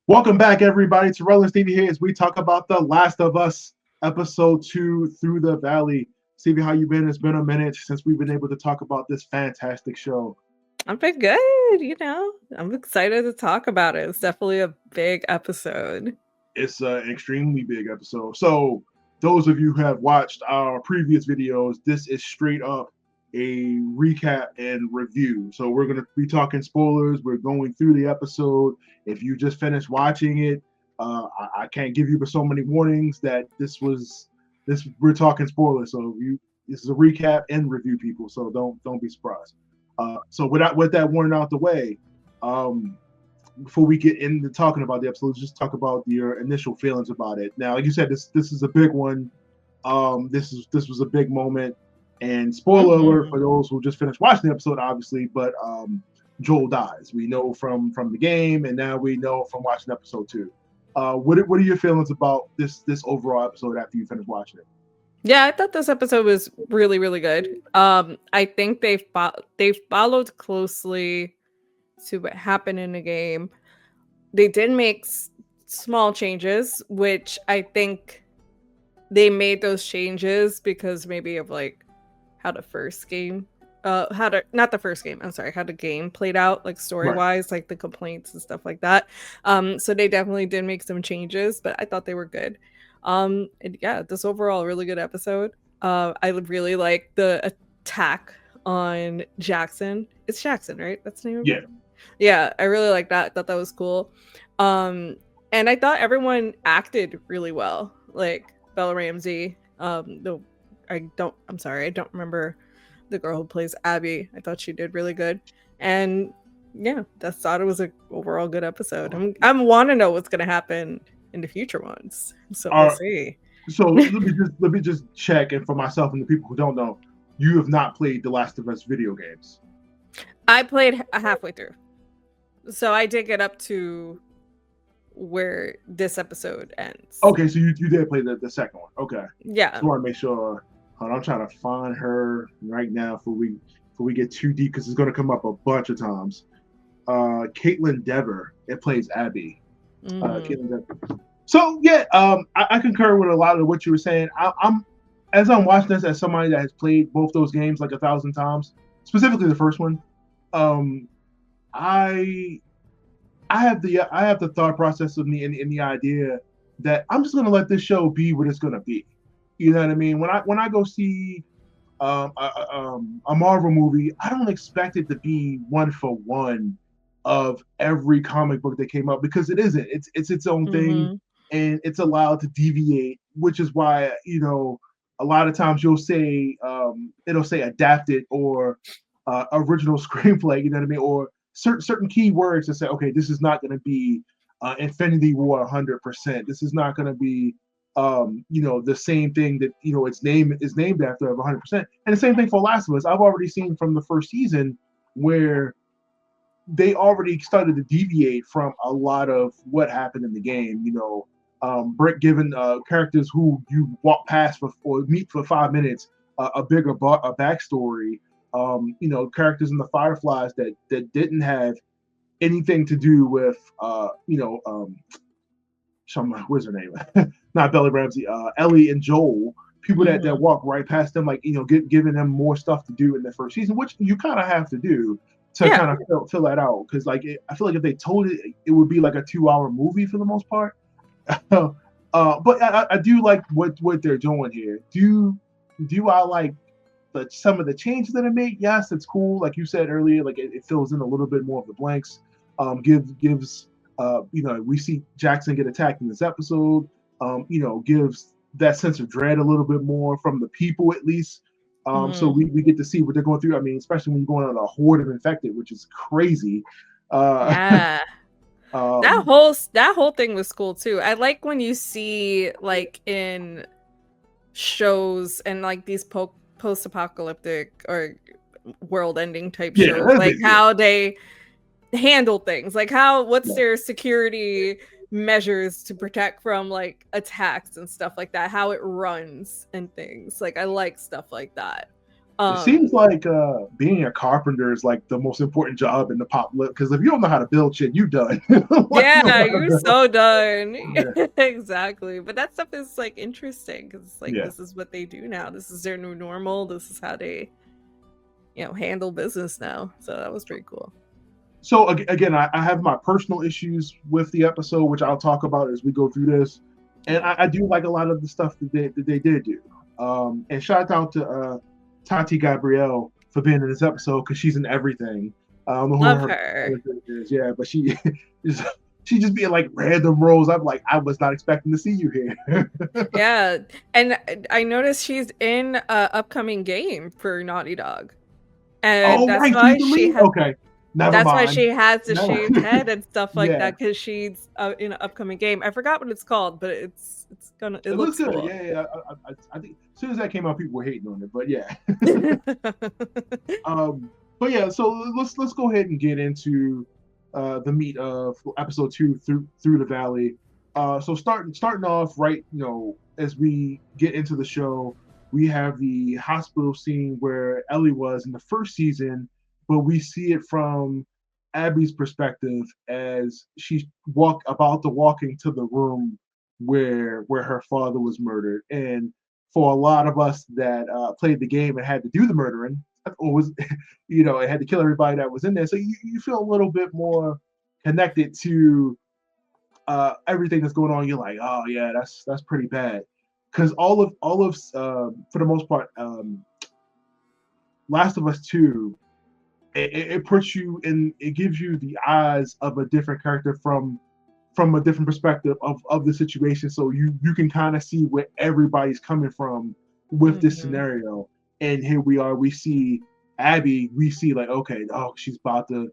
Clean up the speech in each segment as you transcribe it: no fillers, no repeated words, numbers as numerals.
Welcome back, everybody, to Rollins TV here as we talk about The Last of Us, episode 2, Through the Valley. Stevie, how you been? It's been a minute since we've been able to talk about this fantastic show. I've been good, I'm excited to talk about it. It's definitely a big episode. It's an extremely big episode. So, those of you who have watched our previous videos, this is straight up a recap and review. So, we're going to be talking spoilers. We're going through the episode. If you just finished watching it, I can't give you so many warnings that we're talking spoilers. So, this is a recap and review, people. So, don't be surprised. So, with that warning out the way, before we get into talking about the episode, let's just talk about your initial feelings about it. Now, like you said, this is a big one. This was a big moment. And spoiler alert for those who just finished watching the episode, obviously, but Joel dies. We know from the game, and now we know from watching episode 2. What are your feelings about this overall episode after you finish watching it? Yeah, I thought this episode was really, really good. I think they followed closely to what happened in the game. They did make small changes, which I think they made those changes because maybe of like how the first game how the game played out, like story wise, like the complaints and stuff like that. So they definitely did make some changes, but I thought they were good. And yeah, this overall really good episode. I really like the attack on Jackson. It's Jackson, right? That's the name of it? Yeah, I really like that. Thought that was cool. And I thought everyone acted really well. Like Bella Ramsey, I don't remember the girl who plays Abby. I thought she did really good. And yeah, I thought it was an overall good episode. I'm want to know what's gonna happen in the future ones. So we'll see. So let me just check, and for myself and the people who don't know, you have not played The Last of Us video games. I played halfway through. So I did get up to where this episode ends. Okay, so you did play the second one. Okay. Yeah. Just want to make sure. I'm trying to find her right now before we get too deep, because it's going to come up a bunch of times. Caitlin Dever, it plays Abby. Caitlin Dever. So yeah, I concur with a lot of what you were saying. I'm watching this as somebody that has played both those games like 1,000 times, specifically the first one. I have the thought process of me in the idea that I'm just gonna let this show be what it's gonna be. You know what I mean? When I go see a Marvel movie, I don't expect it to be one for one of every comic book that came out, because it isn't. It's its own thing, and it's allowed to deviate, which is why, a lot of times you'll say it'll say adapted or original screenplay. You know what I mean? Or certain key words to say, okay, this is not going to be Infinity War 100%. This is not going to be the same thing that its name is named after of 100%. And the same thing for Last of Us. I've already seen from the first season where they already started to deviate from a lot of what happened in the game. Brick giving characters who you walk past or meet for 5 minutes a bigger backstory. Characters in the Fireflies that didn't have anything to do with what's her name? Not Bella Ramsey, Ellie and Joel. People that walk right past them, like giving them more stuff to do in the first season, which you kind of have to do to kind of fill that out. Because I feel like if they told it, it would be like a 2-hour movie for the most part. But I do like what they're doing here. Do I like some of the changes that are made? Yes, it's cool. Like you said earlier, like it fills in a little bit more of the blanks. Gives we see Jackson get attacked in this episode. Gives that sense of dread a little bit more from the people, at least. So we get to see what they're going through. I mean, especially when you're going on a horde of infected, which is crazy. Yeah. That whole thing was cool too. I like when you see like in shows and like these post-apocalyptic or world-ending type shows, like how they handle things, like what's their security measures to protect from like attacks and stuff like that, how it runs and things. Like I like stuff like that. It seems like being a carpenter is like the most important job in the pop lip, because if you don't know how to build shit, you done. Like, Yeah, you're so done. Yeah. Exactly. But that stuff is like interesting because it's like Yeah. this is what they do now. This is their new normal. This is how they, handle business now. So that was pretty cool. So again, I have my personal issues with the episode, which I'll talk about as we go through this. And I do like a lot of the stuff that they did do. And shout out to Tati Gabrielle for being in this episode, because she's in everything. I don't know who Love her her. is, yeah, but she just being like random roles. I'm like, I was not expecting to see you here. Yeah. And I noticed she's in a upcoming game for Naughty Dog. And Oh, right, she's the lead. Okay, never that's why mind. she has the No. shaved head and stuff like Yeah. that, because she's in an upcoming game. I forgot what it's called, but it looks good. cool. Yeah. I think as soon as that came out, people were hating on it, but yeah. But yeah, so let's go ahead and get into the meat of episode 2, through the valley. So starting off right, as we get into the show, we have the hospital scene where Ellie was in the first season, but we see it from Abby's perspective as she's about to walk into the room where her father was murdered. And for a lot of us that played the game and had to do the murdering, or was it had to kill everybody that was in there, so you feel a little bit more connected to everything that's going on. You're like, oh yeah, that's pretty bad, because all of for the most part, Last of Us 2, it puts you in, it gives you the eyes of a different character from a different perspective of the situation, so you can kind of see where everybody's coming from with this scenario. And here we see Abby, we see like, okay, she's about to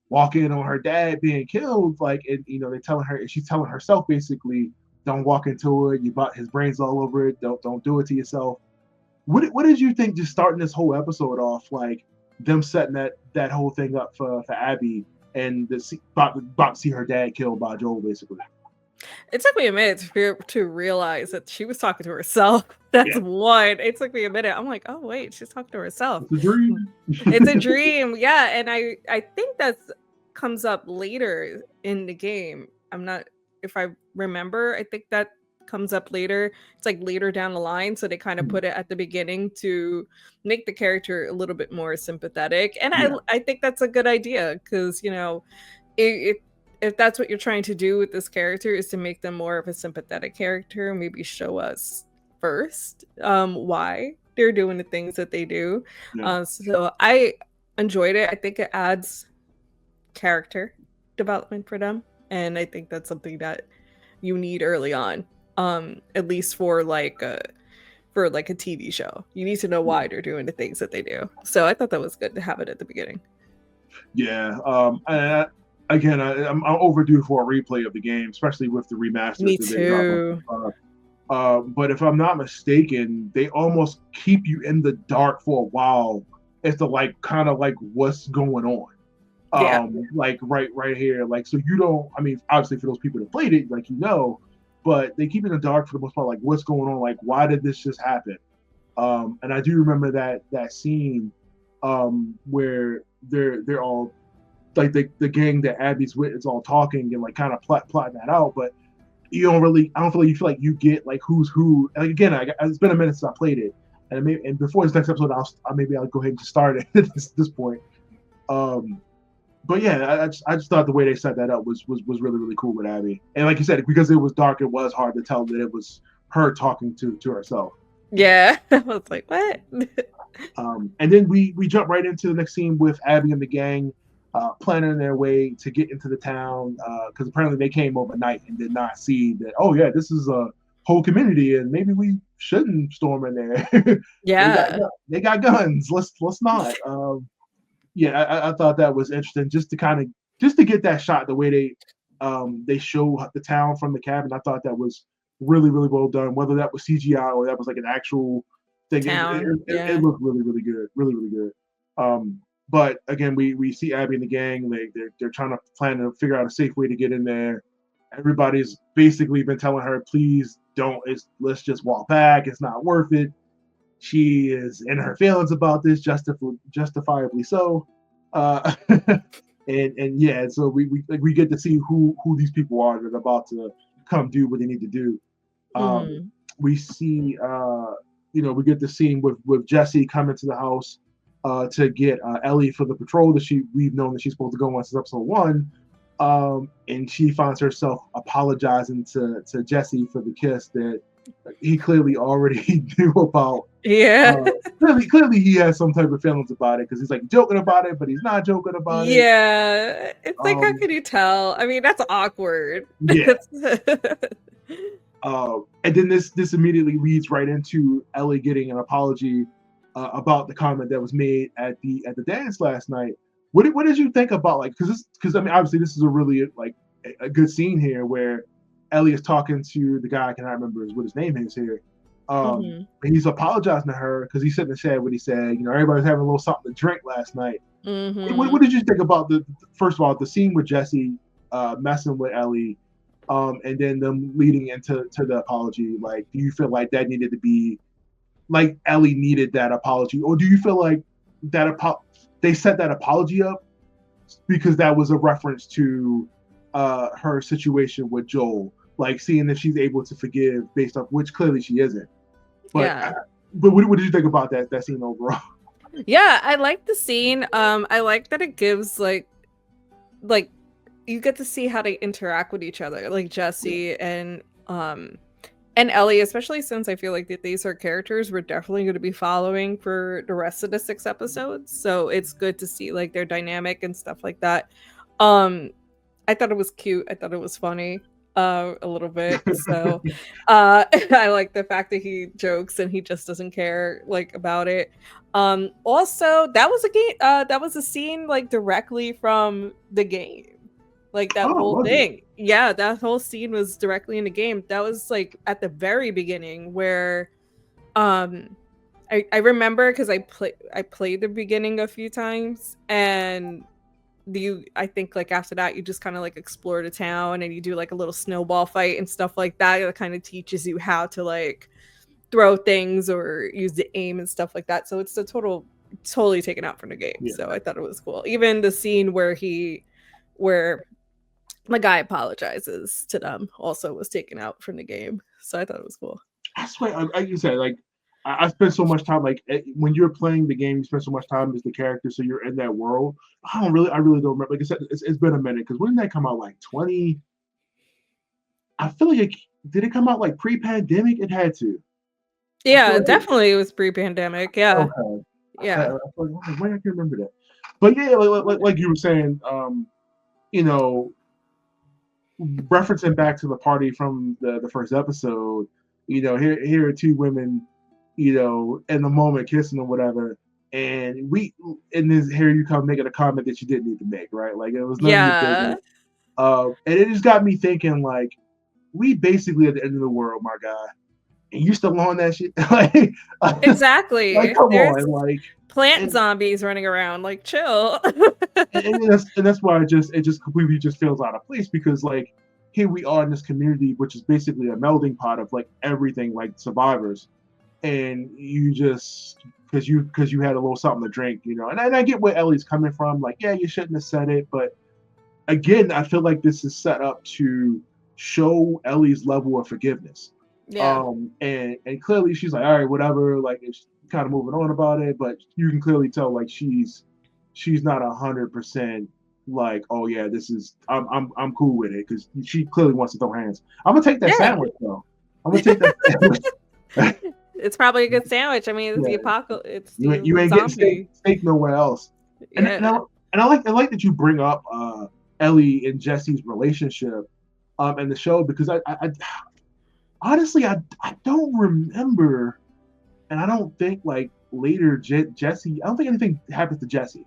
walk in on her dad being killed, like, and they're telling her, she's telling herself basically, don't walk into it, you bought his brains all over it, don't do it to yourself. What did you think, just starting this whole episode off, like them setting that whole thing up for Abby, and about to see her dad killed by Joel, basically? It took me a minute to realize that she was talking to herself. That's one. It took me a minute. I'm like, oh wait, she's talking to herself. It's a dream. It's a dream. Yeah, and I think that comes up later in the game. I'm not, if I remember, I think that comes up later. It's like later down the line, so they kind of put it at the beginning to make the character a little bit more sympathetic. And I think that's a good idea, because if that's what you're trying to do with this character, is to make them more of a sympathetic character, maybe show us first why they're doing the things that they do. So I enjoyed it. I think it adds character development for them, and I think that's something that you need early on, at least for like a TV show. You need to know why they're doing the things that they do. So I thought that was good to have it at the beginning. Yeah. Again, I'm overdue for a replay of the game, especially with the remaster. Me too. But if I'm not mistaken, they almost keep you in the dark for a while as to like kind of like what's going on. Like right here, like, so you don't. I mean, obviously for those people that played it, like, but they keep it in the dark for the most part. Like, what's going on? Like, why did this just happen? And I do remember that scene where they're all like the gang that Abby's with is all talking and like kind of plotting that out, but I don't feel like you get like who's who. Like, again, it's been a minute since I played it, and before this next episode, I'll go ahead and just start it at this point. But yeah, I just thought the way they set that up was really, really cool with Abby, and like you said, because it was dark, it was hard to tell that it was her talking to herself. Yeah, I was like, what? And then we jump right into the next scene with Abby and the gang planning their way to get into the town, because apparently they came overnight and did not see that, oh yeah, this is a whole community and maybe we shouldn't storm in there. Yeah. they got guns. Let's not. I thought that was interesting, just to get that shot the way they show the town from the cabin. I thought that was really, really well done, whether that was CGI or that was like an actual thing. It looked really, really good. Really, really good. But again, we see Abby and the gang. They're trying to plan to figure out a safe way to get in there. Everybody's basically been telling her, please don't. Let's just walk back. It's not worth it. she is in her feelings about this, justifiably so. Uh, and yeah, so we get to see who these people are that are about to come do what they need to do. We see we get the scene with Jesse coming to the house to get Ellie for the patrol that we've known that she's supposed to go on since episode 1. And she finds herself apologizing to Jesse for the kiss that he clearly already knew about. Yeah. Clearly he has some type of feelings about it because he's like joking about it, but he's not joking about it. Yeah. It's like, how can you tell? I mean, that's awkward. Yeah. And then this immediately leads right into Ellie getting an apology about the comment that was made at the dance last night. What did you think about, like, because I mean, obviously this is a really like a good scene here where Ellie is talking to the guy, I cannot remember what his name is here. And he's apologizing to her because he shouldn't have said what he said. You know, everybody's having a little something to drink last night. What did you think about first of all, the scene with Jesse messing with Ellie, and then them leading into the apology? Like, do you feel like that needed to be, like, Ellie needed that apology, or do you feel like that they set that apology up because that was a reference to her situation with Joel, like seeing if she's able to forgive based off, which clearly she isn't. But yeah. But what did you think about that scene overall? Yeah, I like the scene. I like that it gives like you get to see how they interact with each other, like Jesse and Ellie, especially since I feel like that these are characters we're definitely going to be following for the rest of the 6 episodes. So it's good to see like their dynamic and stuff like that. I thought it was cute. I thought it was funny a little bit. So I like the fact that he jokes and he just doesn't care like about it. Also, that was a game. That was a scene like directly from the game. Like that whole thing. Yeah, that whole scene was directly in the game. That was like at the very beginning where I remember because I played the beginning a few times, and I think like after that you just kind of like explore the town and you do like a little snowball fight and stuff like that. It kind of teaches you how to like throw things or use the aim and stuff like that. So it's totally taken out from the game. Yeah. So I thought it was cool. Even the scene where the guy apologizes to them also was taken out from the game. So I thought it was cool. I swear, like you said, like I spent so much time, like when you're playing the game, you spend so much time as the character, so you're in that world. I really don't remember. Like I said, it's been a minute, because when did that come out? Like 20? I feel like did it come out like pre-pandemic? It had to. Yeah, like definitely it was pre-pandemic. Yeah. Okay. Yeah. I can't remember that. But yeah, like you were saying, you know, referencing back to the party from the first episode, you know, here are two women, you know, in the moment kissing or whatever, and here you come making a comment that you didn't need to make, right? Like it was none of your business. And it just got me thinking, like, we basically at the end of the world, my guy, and you still on that shit? Like, exactly. Like, come on, like plant zombies running around, like chill. and that's why it just completely just feels out of place, because like here we are in this community, which is basically a melding pot of like everything, like survivors, and you just because you had a little something to drink, you know. And I get where Ellie's coming from, like, yeah, you shouldn't have said it, but again, I feel like this is set up to show Ellie's level of forgiveness. Yeah. And clearly she's like, all right, whatever, like it's kind of moving on about it, but you can clearly tell like she's not 100% like, oh yeah, this is I'm cool with it, because she clearly wants to throw hands. I'm gonna take that sandwich though. I'm gonna take that sandwich. It's probably a good sandwich. I mean, it's the apocalypse. It's you ain't getting steak nowhere else. And, yeah. and I like that you bring up Ellie and Jesse's relationship in the show, because I honestly I don't remember, and I don't think like later Jesse. I don't think anything happens to Jesse.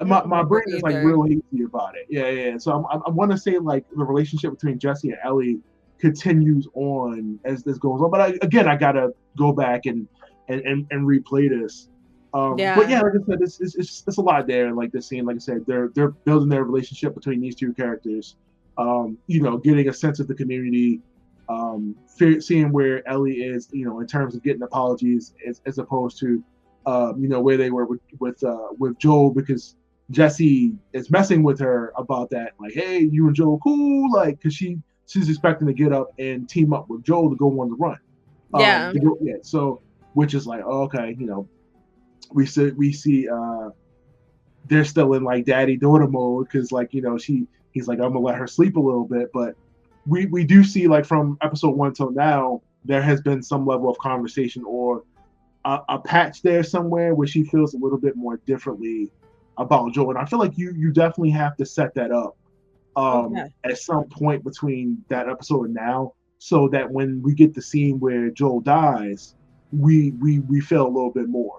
My brain is like real hazy about it. Yeah. So I want to say like the relationship between Jesse and Ellie continues on as this goes on. But I gotta go back and replay this. But yeah, like I said, it's a lot there. Like this scene, like I said, they're building their relationship between these two characters. You know, getting a sense of the community, seeing where Ellie is, in terms of getting apologies, as opposed to, where they were with Joel, because Jesse is messing with her about that, like, hey, you and Joel cool, like, because she's expecting to get up and team up with Joel to go on the run. Yeah. So, which is like, oh, okay, we see they're still in like daddy daughter mode, because like, he's like, I'm gonna let her sleep a little bit, but we do see, like, from episode 1 till now, there has been some level of conversation or a patch there somewhere where she feels a little bit more differently about Joel, and I feel like you definitely have to set that up at some point between that episode and now, so that when we get the scene where Joel dies, we feel a little bit more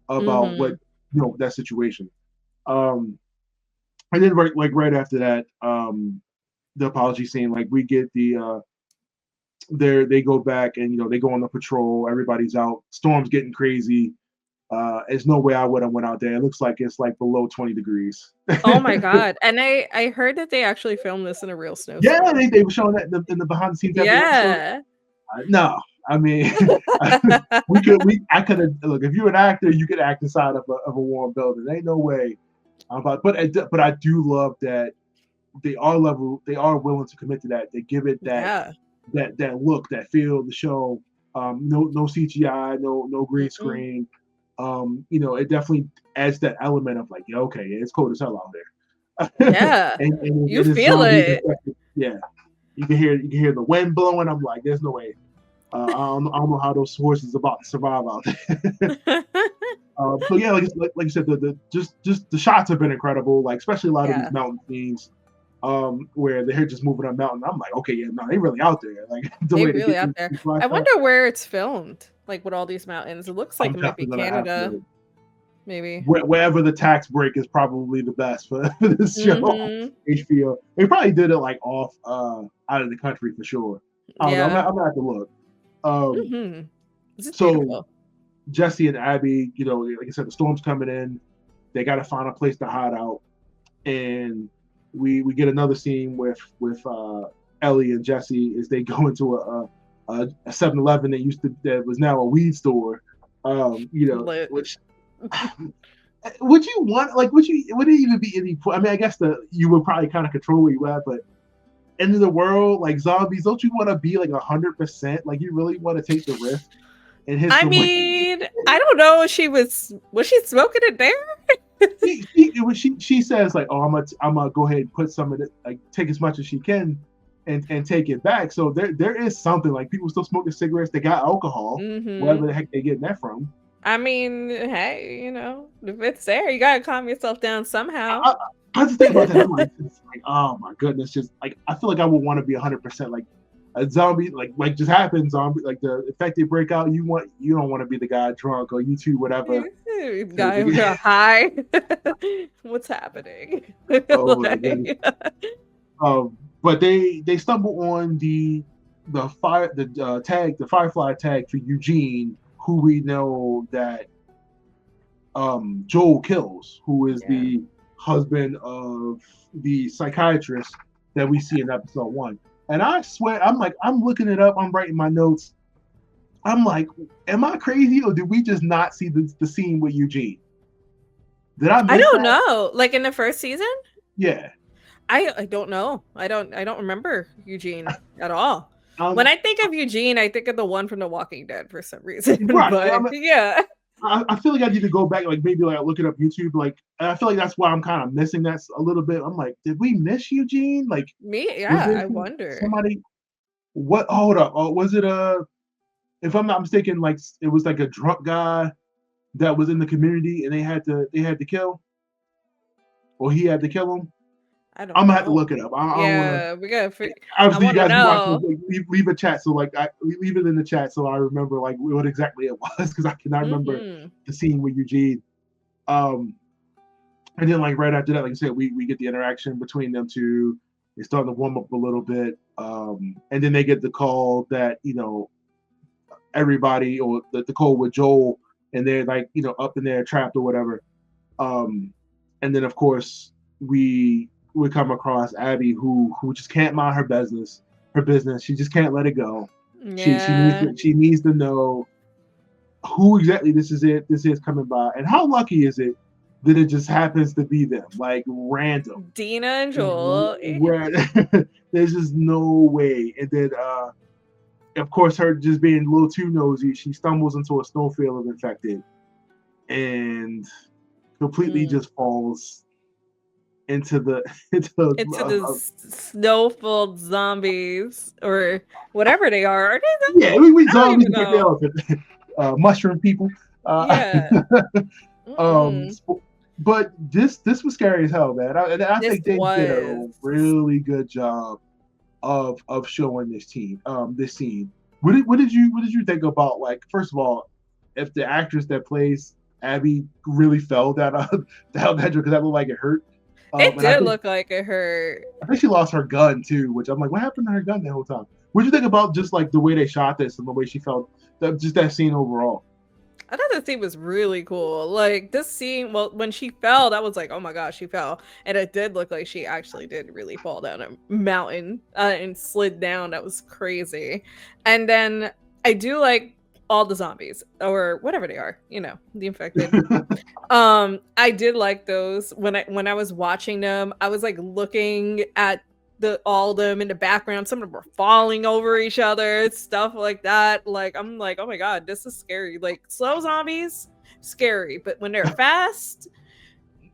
about what that situation. And then right after that, the apology scene, like, we get the they go back and they go on the patrol. Everybody's out. Storm's getting crazy. There's no way I would have went out there. It looks like it's like below 20 degrees. Oh my god! And I heard that they actually filmed this in a real snowstorm. Yeah, they were showing that in the behind the scenes. Yeah. No, I mean, I could have, look, if you're an actor, you could act inside of a warm building. There ain't no way. But I do love that they are willing to commit to that. They give it that look, that feel, the show. No CGI, no green screen. It definitely adds that element of like, yeah, okay, it's cold as hell out there. Yeah, and you feel it. Yeah, you can hear the wind blowing. I'm like, there's no way. I don't know how those horses is about to survive out there. So yeah, like you said, just the shots have been incredible. Like, especially a lot of these mountain scenes, where they're just moving up mountain. I'm like, okay, yeah, no, they really out there. Like, they really out there. I wonder where it's filmed. Like, with all these mountains, it looks like it might be Canada. Maybe wherever the tax break is probably the best for this show. HBO. They probably did it like off out of the country for sure. I'm gonna have to look. So beautiful. Jesse and Abby, like I said, the storm's coming in. They got to find a place to hide out, and we get another scene with Ellie and Jesse as they go into a 7-Eleven that was now a weed store. Which would you want? Like, would it even be any point? I mean, I guess you would probably kind of control where you at, but end of the world, like zombies, don't you want to be like 100%? Like, you really want to take the risk? I mean, I don't know. Was she smoking it there? She says like, oh, I'm gonna go ahead and put some of it, like, take as much as she can and take it back. So there is something, like, people still smoking cigarettes. They got alcohol, wherever the heck they getting that from. I mean, hey, if it's there, you gotta calm yourself down somehow. I just think about that. I'm like, oh my goodness, just like, I feel like I would want to be 100%. Like, a zombie, like just happens. Zombie, like, the infected breakout. You don't want to be the guy drunk or YouTube, whatever. Guy high. What's happening? Oh my goodness. But they stumble on the Firefly tag for Eugene, who we know that Joel kills, who is the husband of the psychiatrist that we see in episode 1. And I swear, I'm looking it up. I'm writing my notes. I'm like, am I crazy, or did we just not see the scene with Eugene? Did I miss I don't that? know. Like, in the first season? Yeah. I don't know. I don't remember Eugene at all. When I think of Eugene, I think of the one from The Walking Dead for some reason. Right. But, yeah. I feel like I need to go back, like, maybe like look it up YouTube. Like, I feel like that's why I'm kind of missing that a little bit. I'm like, did we miss Eugene? Like, me? Yeah, I wonder. Somebody, what? Hold up. Oh, was it if I'm not mistaken, like, it was like a drunk guy that was in the community and they had to kill, or he had to kill him. I'm gonna have to look it up. We gotta. Obviously, you guys watch, like, leave a chat, so like leave it in the chat so I remember like what exactly it was, because I cannot remember the scene with Eugene. And then, like, right after that, like I said, we get the interaction between them two. They start to warm up a little bit, and then they get the call that everybody, or the call with Joel, and they're like up in there trapped or whatever. And then of course we come across Abby, who just can't mind her business. her business. She just can't let it go. Yeah. She needs to know who exactly this is coming by, and how lucky is it that it just happens to be them, like random. Dina and Joel. Where there's just no way. And then of course, her just being a little too nosy, she stumbles into a snowfield of infected and completely just falls into the snow-filled zombies or whatever they are. Yeah, we zombies, but mushroom people. Yeah. But this was scary as hell, man. I think they did a really good job of showing this scene. What did you think about, like, first of all, if the actress that plays Abby really fell down that because that looked like it hurt. It did look like it hurt. I think she lost her gun too, which I'm like, what happened to her gun the whole time? What do you think about just like the way they shot this and the way she felt, just that scene overall? I thought that scene was really cool. Like this scene, well, when she fell, that was like, oh my gosh, she fell, and it did look like she actually did really fall down a mountain and slid down. That was crazy. And then I do like all the zombies or whatever they are, the infected. I did like those when I was watching them. I was like looking at all of them in the background. Some of them were falling over each other, stuff like that. Like I'm like, oh my god, this is scary. Like slow zombies, scary, but when they're fast,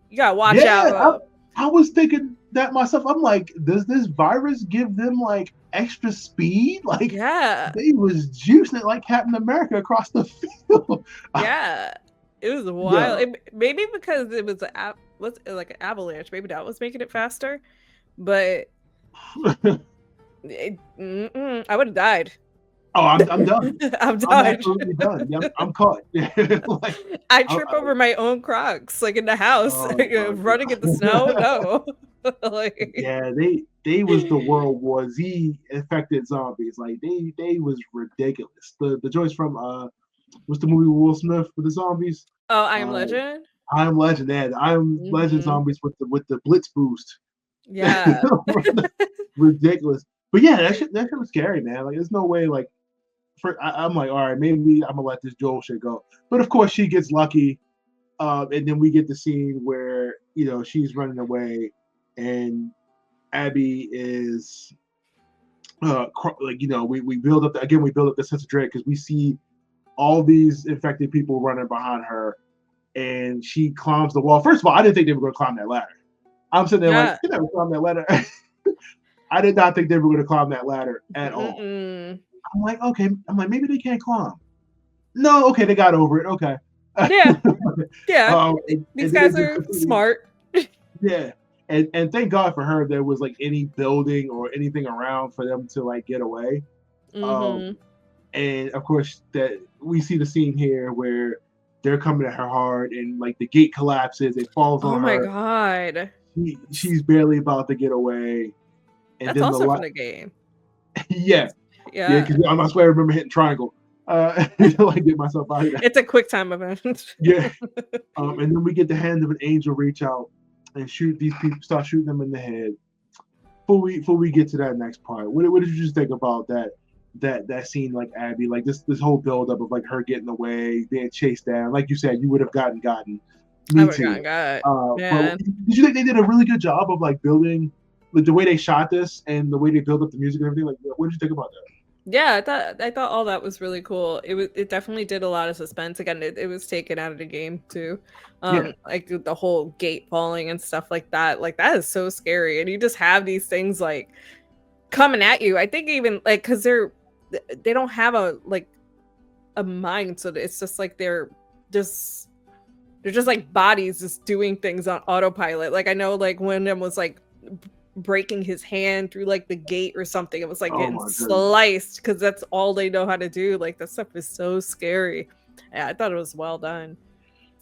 you gotta watch out. I was thinking that myself. I'm like, does this virus give them like extra speed? Like, yeah, they was juicing it like Captain America across the field. Yeah, it was wild. Yeah. Maybe because it was like an avalanche. Maybe that was making it faster, but. I would have died. Oh, I'm done. I'm done. I'm absolutely done. Yeah, I'm caught. Like, I trip over my own Crocs, like in the house, running in the snow. No. Yeah, they was the World War Z infected zombies. Like they was ridiculous. The joints from what's the movie with Will Smith with the zombies? Oh, I Am Legend. I Am Legend. Yeah, I Am Legend zombies with the Blitz boost. Yeah. Ridiculous. But yeah, that shit was scary, man. Like there's no way, like I'm like, all right, maybe I'm gonna let this Joel shit go. But of course she gets lucky. And then we get the scene where, she's running away and Abby is we build up the sense of dread because we see all these infected people running behind her and she climbs the wall. First of all, I didn't think they were gonna climb that ladder. I'm sitting there like, they never climb that ladder. I did not think they were going to climb that ladder at all. I'm like, okay. I'm like, maybe they can't climb. No, okay, they got over it. Okay. Yeah. Yeah. These guys are smart. Yeah. And thank God for her there was like any building or anything around for them to like get away. And of course that we see the scene here where they're coming at her hard and like the gate collapses, it falls on her. Oh my god. She's barely about to get away. And that's then also from the game. Yeah, because I swear I remember hitting triangle to like get myself out of there. It's a quick time event. Yeah. And then we get the hand of an angel reach out and shoot these people, start shooting them in the head. Before we get to that next part, what did you just think about that scene, like Abby, like this whole build up of like her getting away, being chased down? Like you said, you would have gotten. Me too. But did you think they did a really good job of like building? Like the way they shot this and the way they built up the music and everything, like what did you think about that? Yeah, I thought all that was really cool. It definitely did a lot of suspense. Again, it was taken out of the game too. Like the whole gate falling and stuff like that. Like that is so scary. And you just have these things like coming at you. I think even like because they don't have a mind, so it's just like they're just like bodies just doing things on autopilot. Like I know like one of them was like breaking his hand through like the gate or something. It was like getting sliced because that's all they know how to do. Like that stuff is so scary. Yeah, I thought it was well done.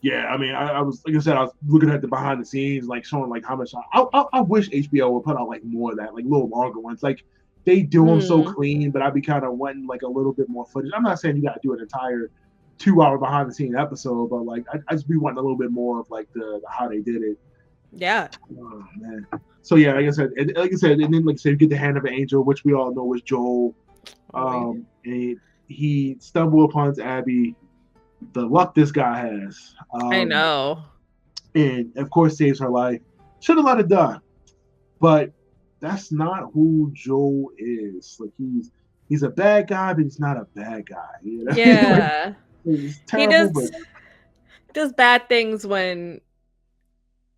Yeah, I mean, I was like I said, I was looking at the behind the scenes, like showing like how much. I wish HBO would put out like more of that, like little longer ones. Like they do them so clean, but I'd be kind of wanting like a little bit more footage. I'm not saying you got to do an entire 2-hour behind the scene episode, but like I just be wanting a little bit more of like the how they did it. Yeah. Oh man. So yeah, like I said, and then like I said, you get the hand of an angel, which we all know was Joel. Oh, And he stumbled upon Abby. The luck this guy has. I know. And of course saves her life. Should have let it die. But that's not who Joel is. Like he's a bad guy, but he's not a bad guy. You know? Like, Yeah. it's He terrible, but does bad things when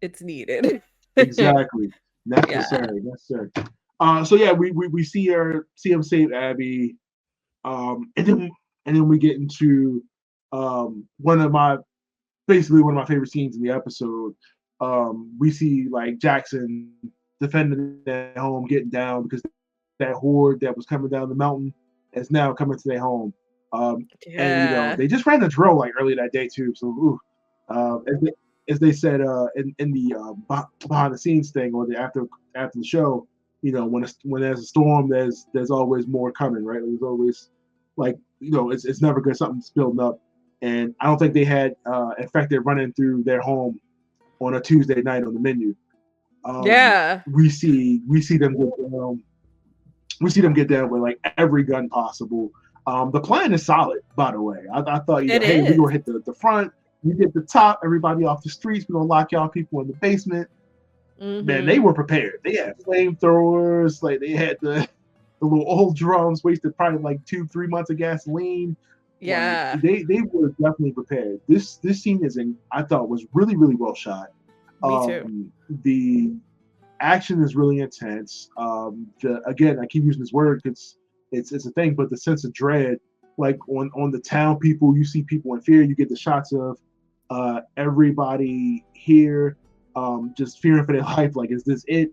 it's needed. exactly Yeah. necessary. So yeah, we see him save Abby, and then we get into one of my favorite scenes in the episode. We see like Jackson defending their home, getting down because that horde that was coming down the mountain is now coming to their home. And Yeah. they just ran the drill like earlier that day too. So as they said in the behind the scenes thing or the after the show, when there's a storm, there's always more coming, right? There's always like it's never good something's building up, and I don't think they had infected running through their home on a Tuesday night on the menu. Yeah. We see them get down. We see them get down with like every gun possible. The plan is solid, by the way. I thought, It hey, we're is. gonna hit the front, you get the top, everybody off the streets, we're gonna lock y'all people in the basement. Man, they were prepared. They had flamethrowers, like they had the little old drums, wasted probably like 2-3 months of gasoline. Yeah. Like, they were definitely prepared. This scene I thought was really, really well shot. Me too. The action is really intense. Again, I keep using this word because it's a thing, but the sense of dread, like on the town people, you see people in fear. You get the shots of everybody here just fearing for their life. Like, is this it?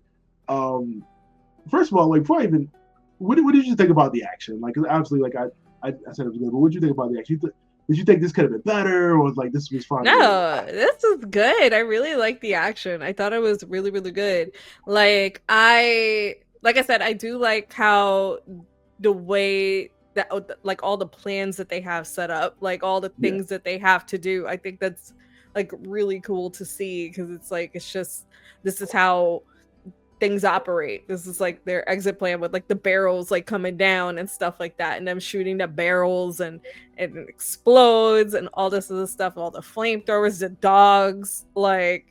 First of all, like before I even, what did you think about the action? Like, obviously, like I said it was good, but what did you think about the action? Did you think this could have been better, or like this was fine? No, this is good. I really like the action. I thought it was really, really good. Like I said, I do like how the way that like all the plans that they have set up, like all the Yeah. things that they have to do. I think that's like really cool to see because it's just this is how things operate. This is like their exit plan with like the barrels like coming down and stuff like that, and them shooting the barrels and it explodes and all this other stuff, all the flamethrowers, the dogs, like,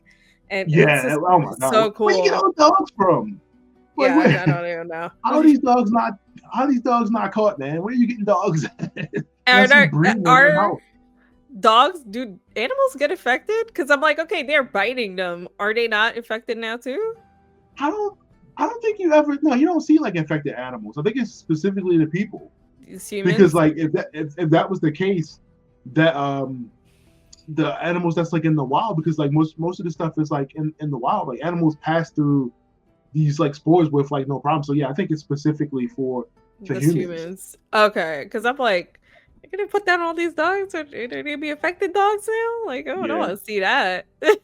and it's Yeah. just Oh my god. so Where you get cool. all the dogs from? Like, Yeah, where? I don't even know. How are these dogs not? How are these dogs not caught, man? Where are you getting dogs? Are Unless you there, breeding in your are house. dogs? Do animals get infected? Because I'm like, okay, they're biting them. Are they not infected now too? I don't. I don't think you ever. No, you don't see like infected animals. I think it's specifically the people. These Because humans? like if that was the case, that the animals that's like in the wild, because like most of the stuff is like in the wild, like animals pass through these like spores with like no problem. So yeah, I think it's specifically for These humans. humans. Okay, because I'm like, you're gonna put down all these dogs? Are they gonna be affected dogs now? Like, oh, I don't Yeah, want to see that. which is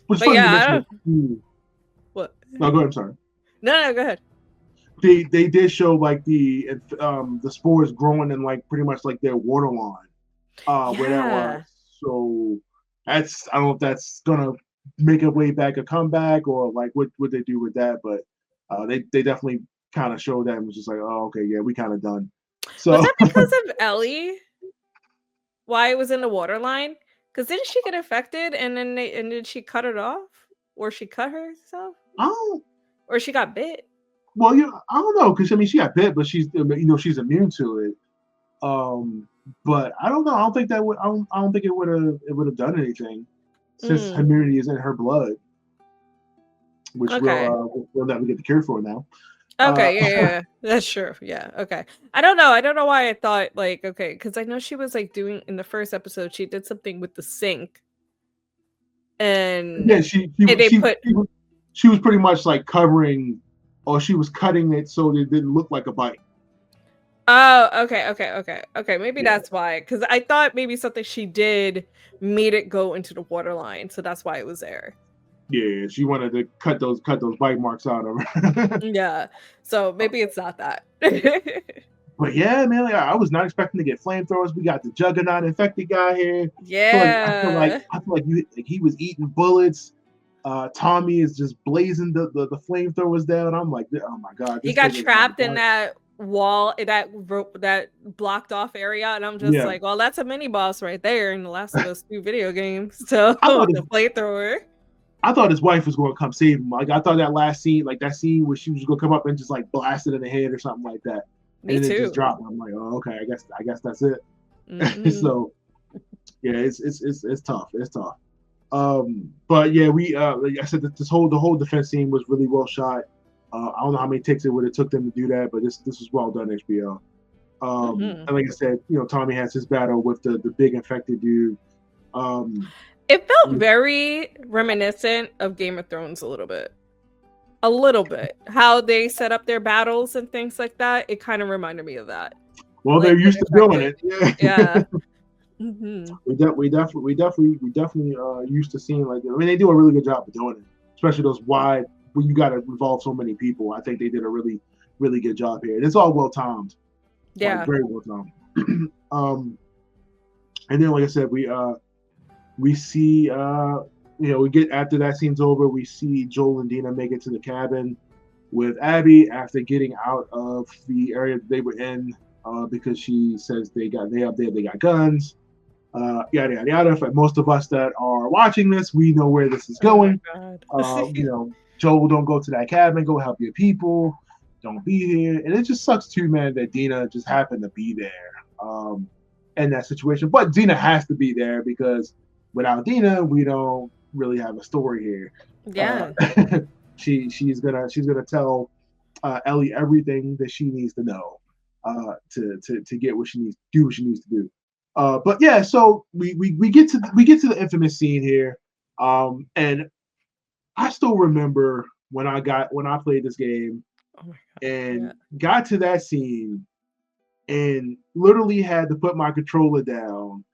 But funny you yeah, I mentioned don't. it. What? No, go ahead. I'm sorry. No, go ahead. They did show like the spores growing in like pretty much like their water line, where that was. Yeah. So that's, I don't know if that's gonna make a way back a comeback or like what they do with that, but they definitely kind of showed that and was just like, oh okay, yeah, we kind of done. Was So that because of Ellie? Why it was in the water line? Because didn't she get affected and then she cut it off, or she cut herself, I don't. or she got bit? Well, yeah, I don't know because I mean she got bit, but she's immune to it. But I don't know. I don't think that would. I don't think it would have done anything since Mm, immunity is in her blood, which okay. we'll never get the cure for now. Uh, Okay, yeah, that's true. Yeah, okay. I don't know. I don't know why I thought like okay, because I know she was like doing in the first episode. She did something with the sink, and yeah, and they put. she was pretty much like covering, or she was cutting it so it didn't look like a bite. Oh, okay. Maybe Yeah, that's why. Because I thought maybe something she did made it go into the water line, so that's why it was there. yeah, she wanted to cut those bite marks out of her. Yeah. So maybe it's not that. But yeah, man, like, I was not expecting to get flamethrowers. We got the Juggernaut infected guy here. Yeah. I feel like he was eating bullets. Tommy is just blazing the flamethrowers down. I'm like, oh my god, He this got thing is not trapped in dark. that wall, that rope, that blocked off area, and I'm just Yeah, like, well, that's a mini boss right there in the Last of Us 2 video games. So I thought the flamethrower. I thought his wife was going to come save him. Like I thought that last scene, like that scene where she was going to come up and just like blast it in the head or something like that, Me and then it too. just dropped. I'm like, oh, okay, I guess that's it. So yeah, it's tough. It's tough. But yeah, we like I said, the whole defense scene was really well shot. I don't know how many takes it would have took them to do that, but this was well done, HBO. And like I said, Tommy has his battle with the big infected dude. It felt very reminiscent of Game of Thrones a little bit. A little bit. How they set up their battles and things like that. It kind of reminded me of that. Well, like, they're used to doing it. Yeah. We definitely used to seeing like, I mean, they do a really good job of doing it, especially those wide when you got to involve so many people. I think they did a really, really good job here. And it's all well timed. Yeah. Like, very well timed. And then, like I said, we see, we get after that scene's over, we see Joel and Dina make it to the cabin with Abby after getting out of the area they were in because she says they got guns, yada yada yada. For most of us that are watching this, we know where this is going. Joel, don't go to that cabin. Go help your people. Don't be here. And it just sucks too, man, that Dina just happened to be there in that situation. But Dina has to be there because without Dina, we don't really have a story here. Yeah. She's gonna tell Ellie everything that she needs to know to get what she needs, do what she needs to do. But yeah, so we get to the infamous scene here, and I still remember when I played this game and got to that scene and literally had to put my controller down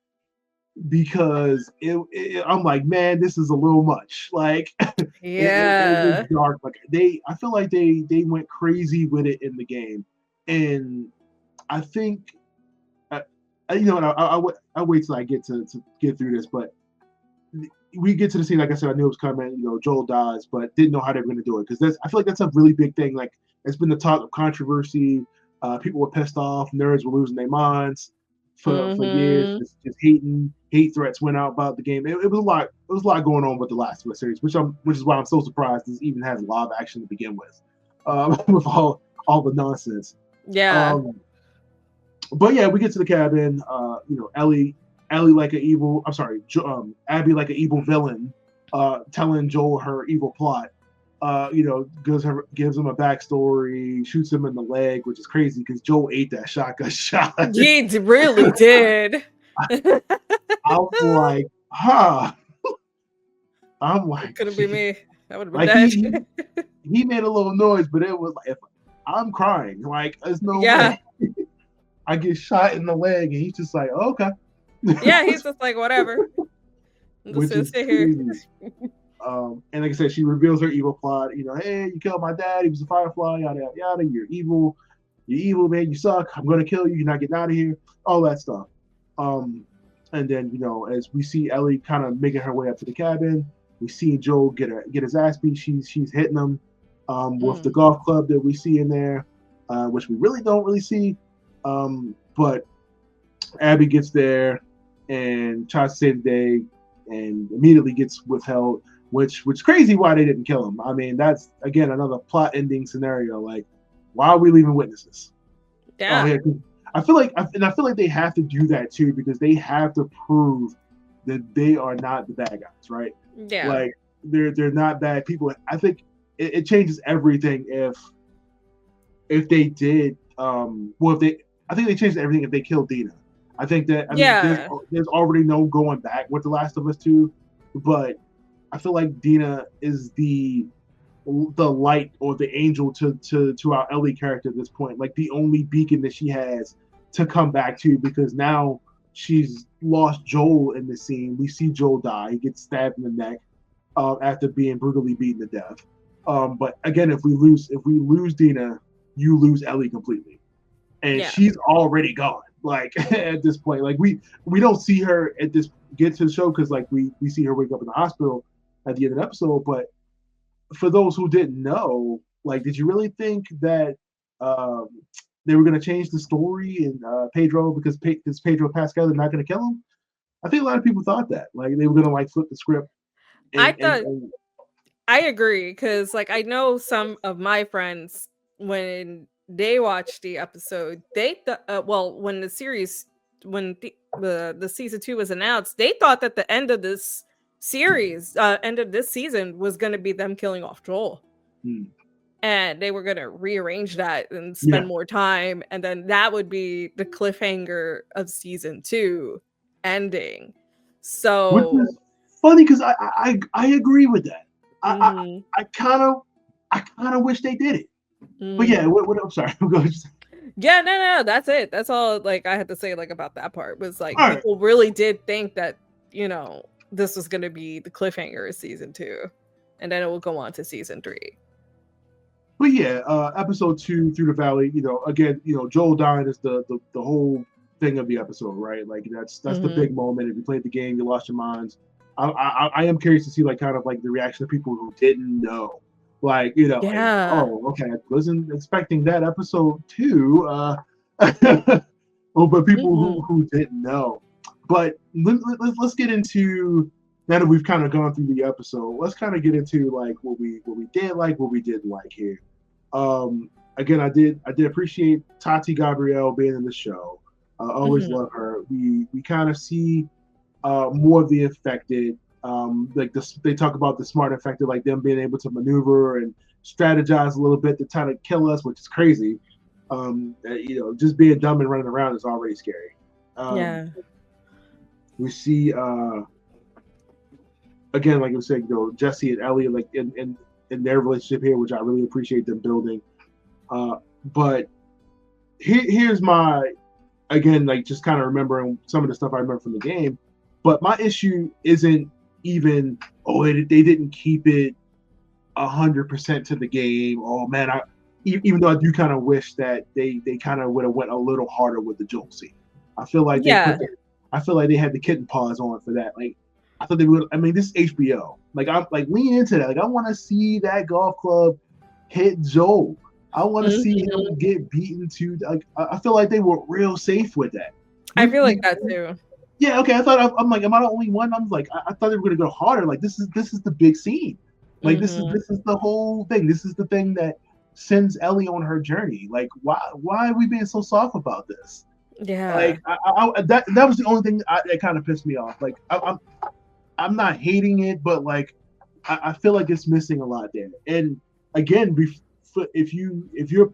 because I'm like, man, this is a little much. Like, it was dark. Like I feel like they went crazy with it in the game, and I think, I wait till I get to get through this, but we get to the scene. Like I said, I knew it was coming. Joel dies, but didn't know how they were going to do it because I feel like that's a really big thing. Like it's been the talk of controversy. People were pissed off. Nerds were losing their minds for years. Just hate threats went out about the game. It was a lot. It was a lot going on with the Last of Us series, which is why I'm so surprised this even has live action to begin with, with all the nonsense. Yeah. But yeah, we get to the cabin. Ellie like an evil. I'm sorry, Abby like an evil villain, telling Joel her evil plot. Gives him a backstory, shoots him in the leg, which is crazy because Joel ate that shotgun shot. He really did. I'm like, huh. I'm like, couldn't be me. That would have been like dead. He made a little noise, but it was like, I'm crying. Like, there's no way. I get shot in the leg, and he's just like, oh, okay. Yeah, he's just like, whatever. Which is crazy. And like I said, she reveals her evil plot. Hey, you killed my dad. He was a Firefly. Yada yada yada. You're evil. You're evil, man. You suck. I'm gonna kill you. You're not getting out of here. All that stuff. And then as we see Ellie kind of making her way up to the cabin, we see Joel get his ass beat. She's hitting him with the golf club that we see in there, which we really don't really see. But Abby gets there and tries to save the day and immediately gets withheld, which crazy why they didn't kill him. I mean, that's again another plot ending scenario. Like, why are we leaving witnesses? Yeah. I feel like they have to do that too because they have to prove that they are not the bad guys, right? Yeah. Like they're not bad people. I think it changes everything if they did. I think they changed everything if they killed Dina. I think that there's already no going back with The Last of Us 2, but I feel like Dina is the light or the angel to our Ellie character at this point, like the only beacon that she has to come back to because now she's lost Joel in the scene. We see Joel die. He gets stabbed in the neck after being brutally beaten to death. But again, if we lose Dina, you lose Ellie completely. And she's already gone. Like at this point, like we don't see her get to the show because like we see her wake up in the hospital at the end of the episode. But for those who didn't know, like, did you really think that um, they were going to change the story in Pedro because Pedro Pascal they're not going to kill him? I think a lot of people thought that, like, they were going to like flip the script I and thought I agree because, like, I know some of my friends when they watched the episode, they thought, well, when the season 2 was announced, they thought that the end of this end of this season was going to be them killing off Joel. Hmm. And they were going to rearrange that and Yeah. spend more time. And then that would be the cliffhanger of season 2 ending. Which So, is funny because I agree with that. mhm, I kind of wish they did it. But yeah, mhm. I'm sorry. I'm going. Yeah, no, that's it. That's all, like, I had to say, like, about that part was, like, All right. people really did think that, this was going to be the cliffhanger of season 2, and then it will go on to season 3. But yeah, episode 2, Through the Valley. Again, Joel dying is the whole thing of the episode, right? Like that's the big moment. If you played the game, you lost your minds. I am curious to see like kind of like the reaction of people who didn't know, like like, Yeah. oh, okay, I wasn't expecting that episode 2. Oh, but people Mhm. who didn't know. But let's get into, now that we've kind of gone through the episode, let's kind of get into like what we did like, what we didn't like here. Again, I did appreciate Tati Gabrielle being in the show. Always Mhm. love her. We kind of see more of the infected. Like they talk about the smart infected, like them being able to maneuver and strategize a little bit to try to kill us, which is crazy. Just being dumb and running around is already scary. Yeah. We see again, like I was saying, Jesse and Ellie, like in their relationship here, which I really appreciate them building. But here's my, again, like just kind of remembering some of the stuff I remember from the game. But my issue isn't even, they didn't keep it 100% to the game. Oh man, even though I do kind of wish that they kind of would have went a little harder with the Joel scene. I feel like they had the kitten paws on for that. Like I thought they would. I mean, this is HBO. Like I'm like lean into that. Like I want to see that golf club hit Joel. I want to see him get beaten to. Like I feel like they were real safe with that. I feel like that too. Yeah. Okay. I'm like, am I the only one? I'm like, I thought they were gonna go harder. Like this is the big scene. Like this is the whole thing. This is the thing that sends Ellie on her journey. Like why are we being so soft about this? Yeah. Like that was the only thing that kind of pissed me off. Like I'm not hating it, but like I feel like it's missing a lot there. And again, if your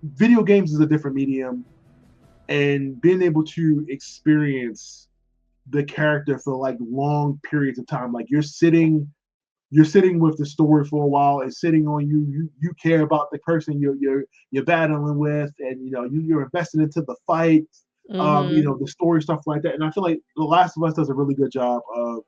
video games is a different medium, and being able to experience the character for like long periods of time, like you're sitting with the story for a while, it's sitting on you. You care about the person you're battling with, and you're invested into the fight. The story, stuff like that. And I feel like The Last of Us does a really good job of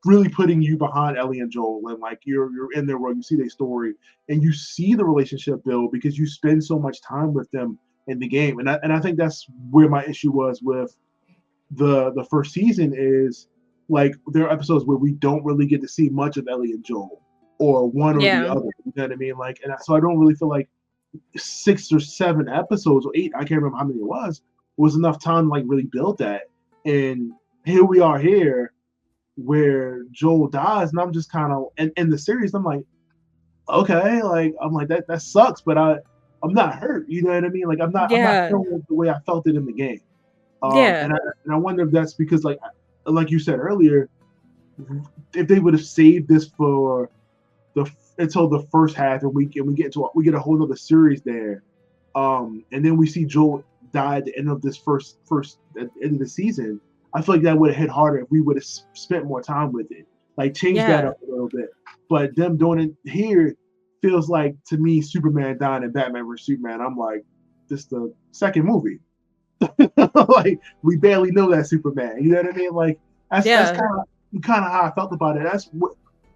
really putting you behind Ellie and Joel, and like you're in their world, you see their story, and you see the relationship build because you spend so much time with them in the game. And I think that's where my issue was with the first season is like there are episodes where we don't really get to see much of Ellie and Joel, or one or the other. You know what I mean? Like, and so I don't really feel like 6 or 7 episodes or 8, I can't remember how many it was enough time to like really build that. And here we are here where Joel dies, and I'm just kind of in the series. I'm like, okay, like I'm like that sucks, but I'm not hurt. You know what I mean? Like I'm not feeling it the way I felt it in the game. And I wonder if that's because like you said earlier, if they would have saved this for until the first half, and we get a whole other series there, and then we see Joel die at the end of this first at the end of the season. I feel like that would have hit harder if we would have spent more time with it, like change that up a little bit. But them doing it here feels like, to me, Superman dying in Batman vs Superman. I'm like, this is the second movie. Like we barely know that Superman. You know what I mean? Like that's kind of how I felt about it. That's what,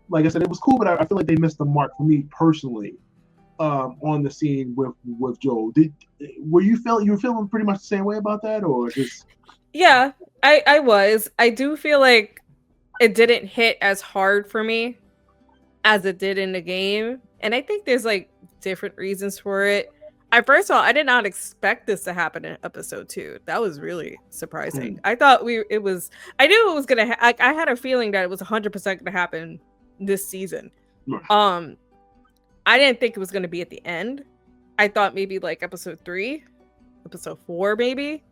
like I said, it was cool, but I feel like they missed the mark for me personally on the scene with Joel. Were you feeling pretty much the same way about that, or just? Yeah, I was. I do feel like it didn't hit as hard for me as it did in the game. And I think there's like different reasons for it. First of all, I did not expect this to happen in episode 2. That was really surprising. I thought I knew it was gonna. I had a feeling that it was 100% gonna happen this season. I didn't think it was gonna be at the end. I thought maybe like episode 3, episode 4, maybe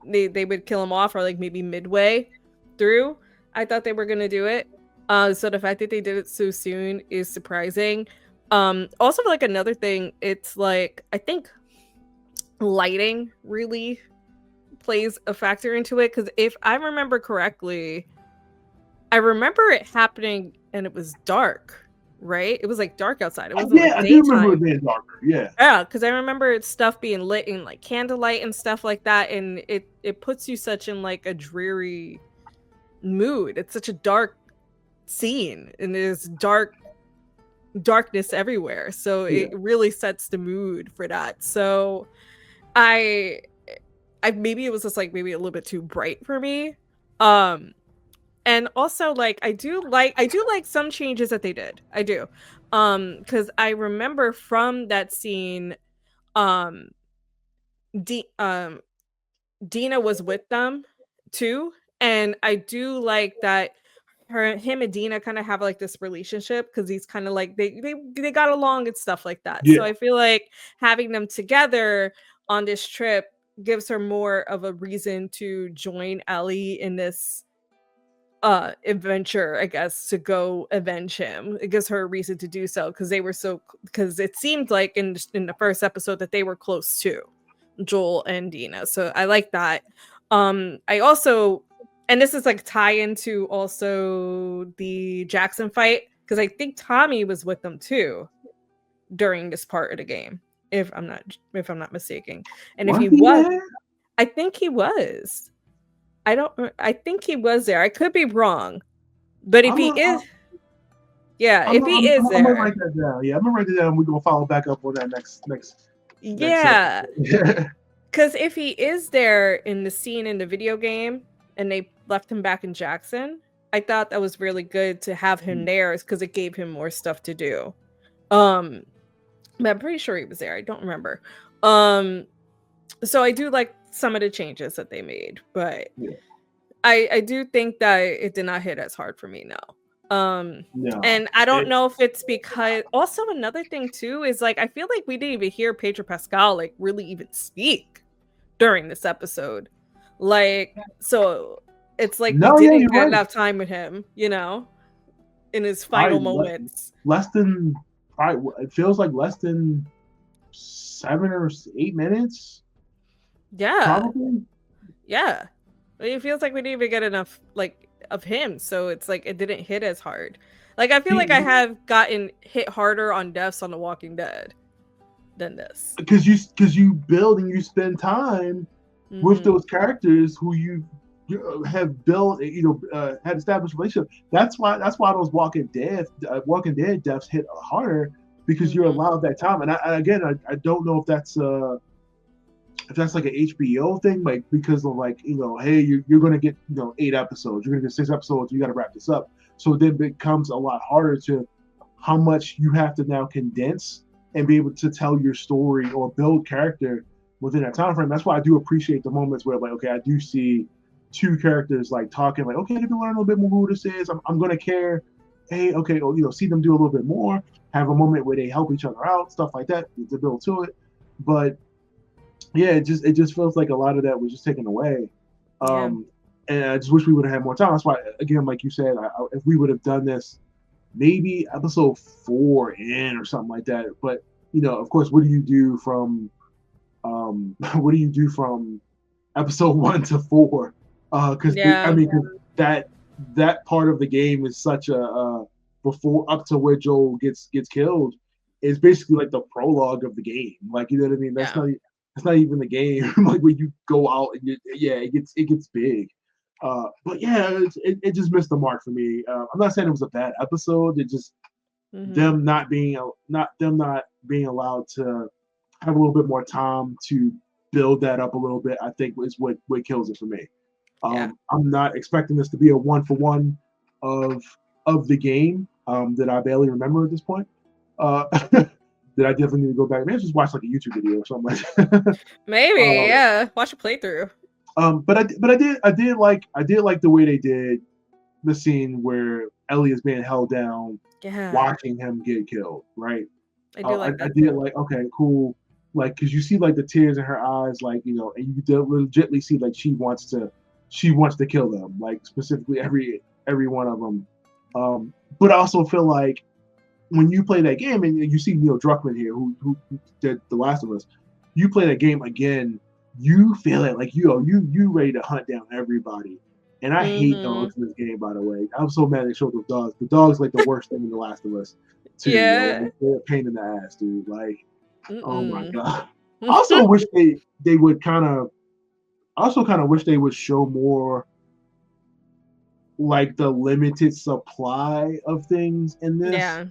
they would kill him off, or like maybe midway through. I thought they were gonna do it. So the fact that they did it so soon is surprising. Also, like another thing, it's like I think lighting really plays a factor into it, because if I remember correctly, I remember it happening and it was dark, right? It was like dark outside. It wasn't like I do remember daytime. it being darker. Yeah, Because I remember stuff being lit in like candlelight and stuff like that, and it puts you such in like a dreary mood. It's such a dark scene, and there's darkness everywhere, so it really sets the mood for that. So I maybe it was just like maybe a little bit too bright for me. And also like I do like some changes that they did. I do. Because I remember from that scene, um Dina was with them too, and I do like that him and Dina kind of have like this relationship, because he's kind of like they got along and stuff like that. So I feel like having them together on this trip gives her more of a reason to join Ellie in this adventure, I guess, to go avenge him. It gives her a reason to do so, because it seemed like in the first episode that they were close too, Joel and Dina. So I like that. I also, and this is like tie into also the Jackson fight, because I think Tommy was with them too during this part of the game, if I'm not mistaken. And if he was, I think he was. I think he was there. I could be wrong, but if he is, if he is there, I'm gonna write that down. Yeah, I'm gonna write it down. We're gonna follow back up on that next. Yeah, because if he is there in the scene in the video game, and they left him back in Jackson, I thought that was really good to have him there, because it gave him more stuff to do. But I'm pretty sure he was there. I don't remember. So I do like some of the changes that they made, but I do think that it did not hit as hard for me. No. And I don't know if it's because also another thing too is like I feel like we didn't even hear Pedro Pascal like really even speak during this episode. Like, so it's like we didn't get enough time with him, in his final moments. It feels like less than 7 or 8 minutes. Yeah. Probably. Yeah. It feels like we didn't even get enough like of him, so it's like it didn't hit as hard. Like I feel like I have gotten hit harder on deaths on The Walking Dead than this. Because you build and you spend time with those characters who you have built, had established relationship. That's why those Walking Dead deaths hit harder, because you're allowed that time. And I don't know if that's like an HBO thing, like because of like hey, you're gonna get 8 episodes, you're gonna get 6 episodes, you got to wrap this up. So then it becomes a lot harder to how much you have to now condense and be able to tell your story or build character within that time frame. That's why I do appreciate the moments where like, okay, I do see 2 characters like talking, like, okay, I can learn a little bit more who this is. I'm gonna care. Hey, okay, see them do a little bit more, have a moment where they help each other out, stuff like that to build to it. But yeah, it just feels like a lot of that was just taken away. And I just wish we would have had more time. That's why, again, like you said, if we would have done this maybe episode 4 in or something like that. But of course, what do you do from episode 1 to 4? Because that part of the game is such a before up to where Joel gets killed is basically like the prologue of the game. Like, you know what I mean? That's not even the game. Like when you go out and it gets big. But yeah, it just missed the mark for me. I'm not saying it was a bad episode. It just them not being allowed to have a little bit more time to build that up a little bit, I think is what kills it for me. I'm not expecting this to be a 1-for-1 of the game that I barely remember at this point. That I definitely need to go back. Maybe just watch like a YouTube video or something like that. Maybe, yeah. Watch a playthrough. I did like the way they did the scene where Ellie is being held down, watching him get killed. Right. I do like I that did too. like, okay, cool. Like, cause you see like the tears in her eyes, like, you know, and you legitly see like she wants to kill them, like specifically every one of them. But I also feel like when you play that game and you see Neil Druckmann here, who did The Last of Us, you play that game again, you feel it like you ready to hunt down everybody. And I hate dogs in this game, by the way. I'm so mad they showed those dogs. The dog's like the worst thing in The Last of Us, too. Yeah. Like, they're a pain in the ass, dude. Like, oh my god. I also wish they would kind of. I also kind of wish they would show more like the limited supply of things in this. Yeah.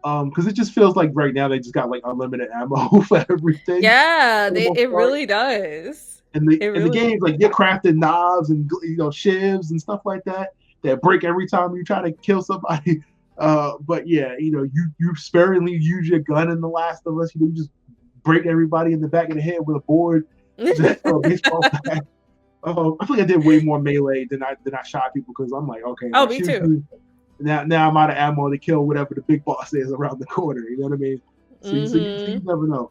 Because it just feels like right now they just got like unlimited ammo for everything. Yeah, it really does. And the game's like you're crafting knives and shivs and stuff like that break every time you try to kill somebody. But yeah, you sparingly use your gun in The Last of Us. You just break everybody in the back of the head with a board. A baseball bat. I feel like I did way more melee than I shot people because I'm like, okay. Oh, me too. Now I'm out of ammo to kill whatever the big boss is around the corner. You know what I mean? So you never know.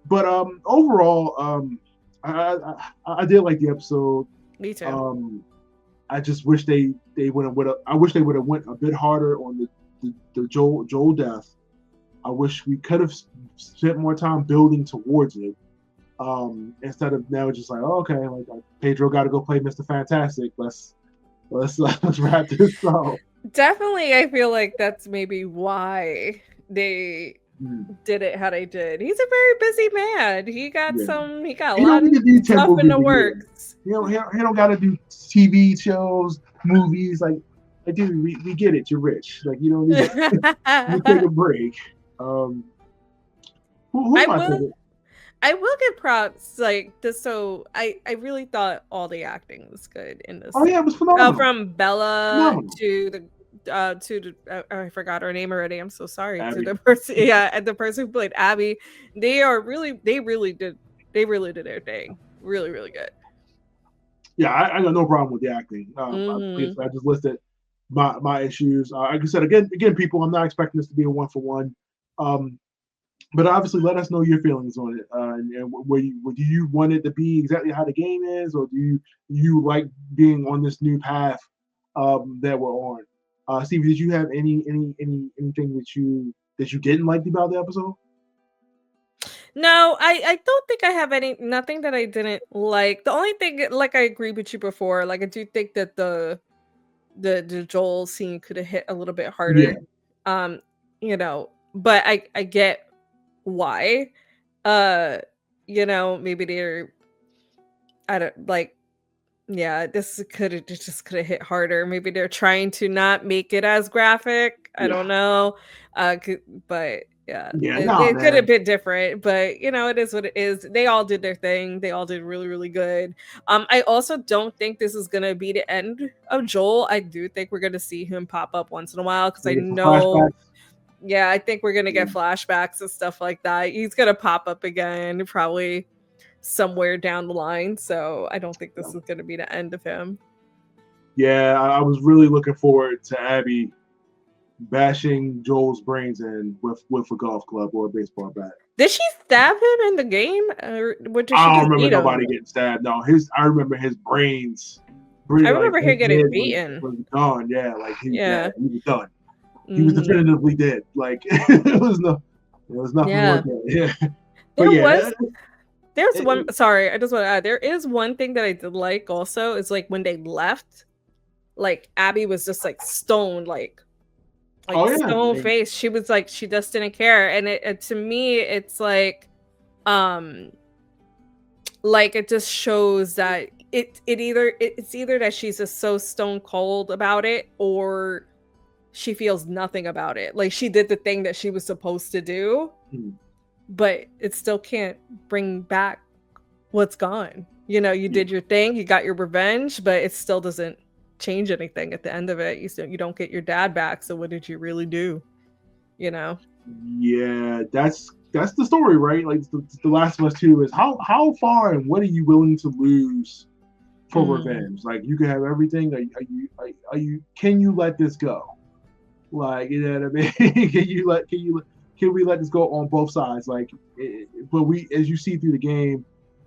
But overall, I did like the episode. Me too. I just wish they would have. I wish they would have went a bit harder on the Joel death. I wish we could have spent more time building towards it. Instead of now just like, oh, okay, like Pedro got to go play Mr. Fantastic. Let's wrap this up. Definitely, I feel like that's maybe why they did it how they did. He's a very busy man. He got a lot of stuff in the works. He don't got to do TV shows, movies. Like dude, we get it. You're rich. Like you don't need to take a break. I will give props like this. So I really thought all the acting was good in this. Oh yeah, it was phenomenal. From Bella to the I forgot her name already. I'm so sorry. Abby. To the person, and the person who played Abby. They really did their thing. Really, really good. Yeah, I got no problem with the acting. I just listed my issues. Like I said, again, people, I'm not expecting this to be a 1-for-1. But obviously, let us know your feelings on it. And do you want it to be exactly how the game is, or do you like being on this new path that we're on? Stevie, did you have anything that you didn't like about the episode? No, I don't think I have nothing that I didn't like. The only thing, like I agree with you before, like I do think that the Joel scene could have hit a little bit harder. Yeah. But I get why. Maybe they're this could have hit harder. Maybe they're trying to not make it as graphic. I don't know. But it could have been different, but it is what it is. They all did their thing. They all did really, really good. I also don't think this is gonna be the end of Joel. I do think we're gonna see him pop up once in a while because I know. Yeah, I think we're gonna get flashbacks and stuff like that. He's gonna pop up again, probably somewhere down the line. So I don't think this is gonna be the end of him. Yeah, I was really looking forward to Abby bashing Joel's brains in with a golf club or a baseball bat. Did she stab him in the game? Or did she I don't remember nobody getting stabbed. No, I remember his brains. I remember him getting beaten. Was gone. Yeah, like he was done. He was definitively dead. Like it was nothing. Yeah. There's one. Sorry, I just want to add. There is one thing that I did like. Also, is like when they left, like Abby was just like stoned, stone face. She was like, she just didn't care, and it to me, it's like it just shows that it's either that she's just so stone cold about it, or she feels nothing about it. Like she did the thing that she was supposed to do, but it still can't bring back what's gone. You did your thing, you got your revenge, but it still doesn't change anything at the end of it. You don't get your dad back. So what did you really do? You know? Yeah, that's the story, right? Like the Last of Us 2 is how far and what are you willing to lose for revenge? Like you can have everything. Are you can you let this go? Like, you know what I mean? Can we let this go on both sides? Like, but as you see through the game,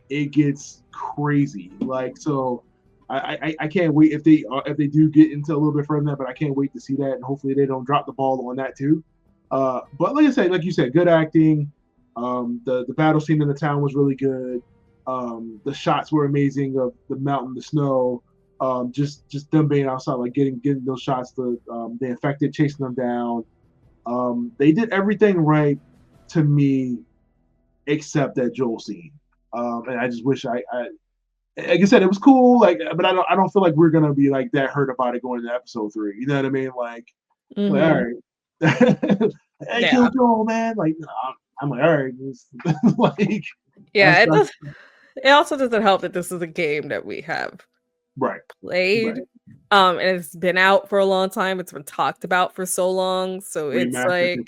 it gets crazy. Like, so I can't wait if they do get into a little bit further than that, but I can't wait to see that, and hopefully they don't drop the ball on that too. But like you said, good acting. The battle scene in the town was really good. The shots were amazing of the mountain, the snow. Just them being outside, like getting those shots, the infected chasing them down. They did everything right to me, except that Joel scene. And I just wish I like I said, it was cool. Like, but I don't feel like we're gonna be like that hurt about it going into episode 3. You know what I mean? Like all right, I killed Joel, man. Like, I'm like, all right, like, yeah, it does. It also doesn't help that this is a game that we have played. And it's been out for a long time. It's been talked about for so long. So it's like,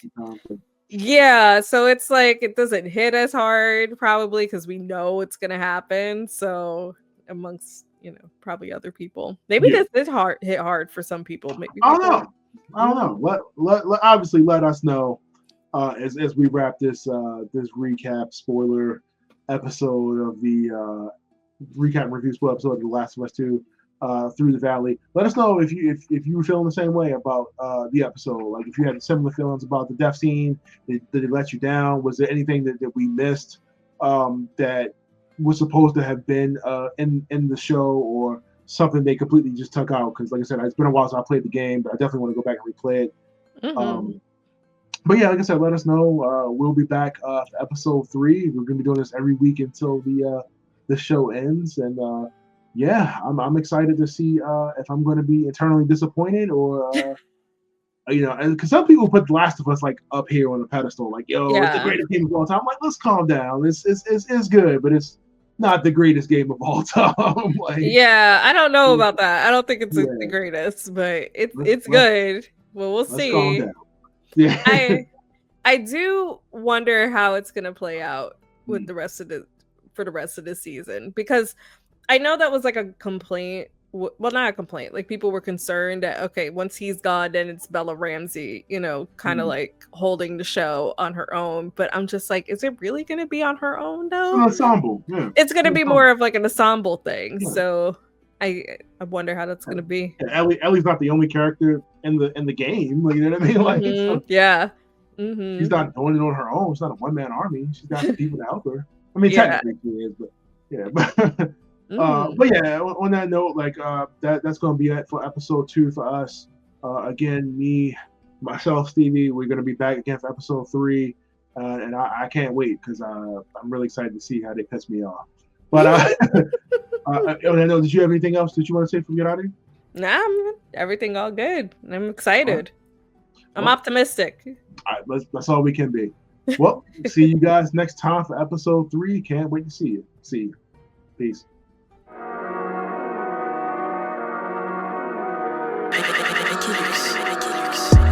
yeah. So it's like it doesn't hit as hard probably because we know it's gonna happen. So amongst probably other people, maybe this did hit hard for some people. Maybe I don't know. Let obviously let us know as we wrap this recap spoiler episode of the recap and review spoiler episode of The Last of Us 2 through the Valley. Let us know if you were feeling the same way about the episode. Like if you had similar feelings about the death scene, did it let you down? Was there anything that we missed that was supposed to have been in the show, or something they completely just took out? Because like I said, it's been a while since I played the game, but I definitely want to go back and replay it. But yeah, like I said, let us know. We'll be back for episode 3. We're gonna be doing this every week until the show ends, and yeah, I'm excited to see if I'm going to be eternally disappointed or because some people put The Last of Us like up here on the pedestal, like it's the greatest game of all time. I'm like, let's calm down. It's good, but it's not the greatest game of all time. Like, yeah, I don't know about that. I don't think it's the greatest, but it's good. Well, we'll see. Calm down. Yeah, I do wonder how it's gonna play out with the rest of the season, because I know that was like a complaint. Well, not a complaint. Like people were concerned that okay, once he's gone, then it's Bella Ramsey, kind of like holding the show on her own. But I'm just like, is it really gonna be on her own though? It's an ensemble. Yeah. It's gonna be more of like an ensemble thing. Yeah. So I wonder how that's gonna be. Ellie's not the only character in the game. Like, you know what I mean? Like, she's not doing it on her own. It's not a one-man army. She's got people to help her. I mean, technically she is, but yeah. But yeah, on that note, like that's gonna be it for episode 2 for us. Again, myself, Stevie, we're gonna be back again for episode 3, and I can't wait because I'm really excited to see how they piss me off. But I know. Did you have anything else that you want to say before we get out of here? Nah, everything all good. I'm excited. I'm optimistic. All right, that's all we can be. Well, see you guys next time for episode 3. Can't wait to see you. See you. Peace. I